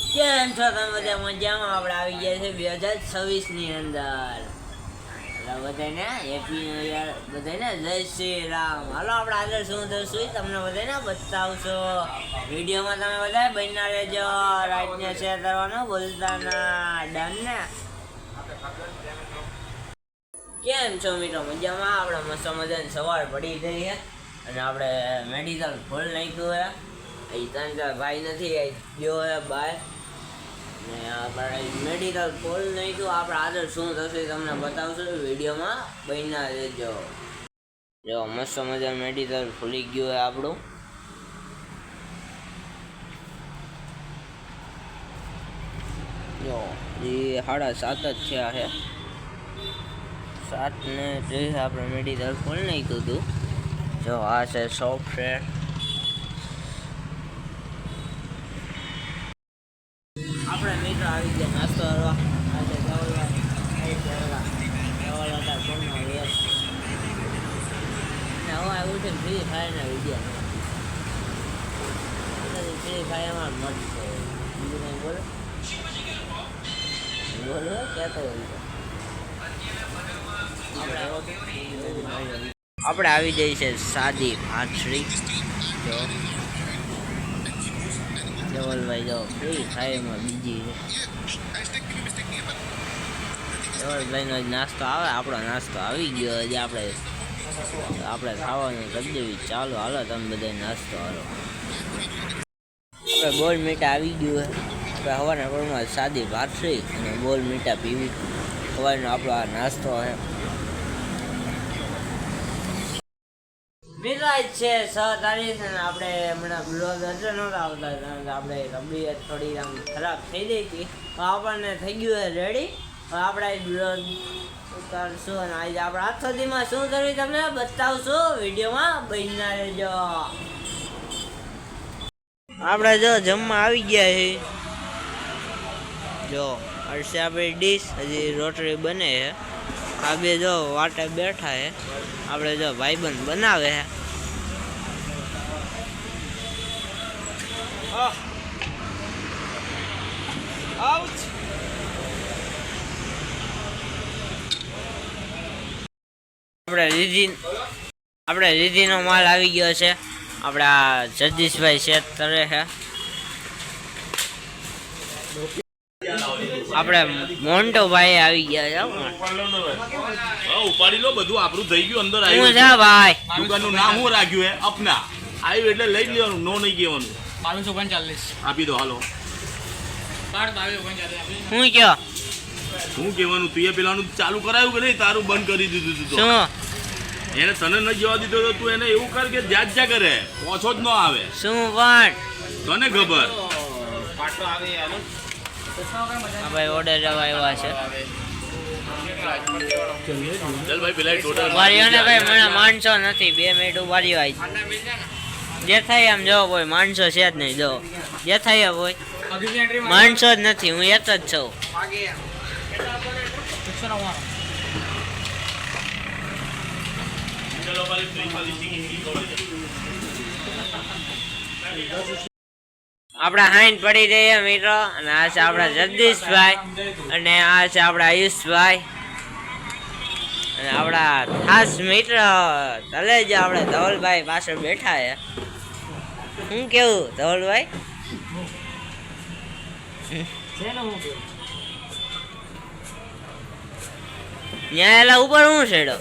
કેમ છો તમે બધા મજામાં? આપણે આવી ગયા છે 2026 ની અંદર. બધાને હેપી ન્યુ યર, બધાને જય શ્રી રામ. હાલો આપણે આગળ શું થશું તમને બધાને બતાવશો. વિડીયોમાં તમે બધા બન્યા રહેજો. રાઈટને શેર કરવાનું ભૂલતા ના. ડન ને? કેમ છો મિત્રો? મજામાં? આપણે મસ્ત મજાની સવાર પડી ગઈ છે અને આપણે મેડિકલ ખોલ નાખ્યું છે. એ ત્રણ ચાર ભાઈ નથી ગયો હે બાય ને આપણે મેડિકલ ખોલ નાખ્યું. આપણે આગળ શું થશે તમને બતાવશું. વિડીયોમાં બન્યા રહેજો. જો મસ્ત મજા મેડિકલ ખુલી ગયું હે આપણું. જો એ 7:30 જ થયા છે. 7:30 આપણે મેડિકલ ખોલી નાખ્યું હતું. જો આ છે સોફ્ટવેર. આપણે મિત્રો આવી ગયા નાસ્તો કરવા. આજે હવે ઉઠીને ફ્રી ફાયરના વિડીયો ફ્રી ફાયરમાં મત છે. બીજું કંઈ બોલો બોલો કહેતો હોય. આપણે આવી જઈ છે સાદી ભાખરી. જો ધવલભાઈ જો ફ્રી ફાયરમાં બીજી છે. ધવલભાઈનો જ નાસ્તો આવે, આપણો નાસ્તો આવી ગયો. હજી આપણે ખાવાનું કરી દેવી. ચાલો હાલો તમે બધા નાસ્તો હાલો. આપણે બોલ મીઠા આવી ગયું છે. આપણે સવારના પ્રમાણે સાદી ભાખરી અને બોલ મીઠા પીવી. સવારનો આપણો આ નાસ્તો છે. મિલાજ છે 6 તારીખ અને આપણે હમણાં બ્લોગ એટલે નહોતા આવતા કારણ કે આપણે તબિયત થોડી આમ ખરાબ થઈ ગઈ હતી. આપણને થઈ ગયું છે રેડી. આપણે બ્લોગ ઉતારશું અને આજે આપણે આજ સુધીમાં શું કર્યું તમને બતાવશું. વિડીયોમાં બન્યા રહેજો. આપણે જો જમવા આવી ગયા છે. જો અડસે આપણી ડીશ હજી રોટરી બને છે. આ બે જો વાટે બેઠા છે. આપણે જો ભાઈબંધ બનાવે છે. આપણે રીધિનો માલ આવી ગયો છે. આપણા જગદીશભાઈ શેત કરે છે. આપણે મોન્ટો ભાઈ આવી ગયા છે. ઉપાડી લો બધું આપણું થઈ ગયું. અંદર હું છે ભાઈ. દુકાનનું નામ હું રાખ્યું હે અપના. આવ્યું એટલે લઈ લેવાનું, નો નહીં કહેવાનું. 2245 આપી દો હાલો. હું કયો શું કહેવાનું? તું એ પેલાનું ચાલુ કરાયું કે નહીં? તારું બંધ કરી દીધું તું. શું એને તને ન જવા દીધો તો તું એને એવું કર કે જ્યાં જ્યાં કરે ઓછો જ ન આવે. શું પણ તને ખબર. ભાઈ ઓર્ડર લેવા આવ્યા છે. ચાલ ભાઈ પેલા ટોટલ વારીઓને ભાઈ મને માણસો નથી. 2 મિનિટ ઉભા રહ્યો. જે થાય આમ જો કોઈ માણસો છે જ નહીં. જો જે થાય કોઈ માણસો જ નથી. હું એક જ છું. આપણા હાઈન પડી જઈએ મિત્રો. અને આ છે આપણા જગદીશભાઈ અને આ છે આપણા આયુષભાઈ અને આપણા ખાસ મિત્ર તલેજ આપણે ધવલભાઈ પાછળ બેઠા છે. શું કેવું ધવલભાઈ? ન્યાય ઉપર હું છેડો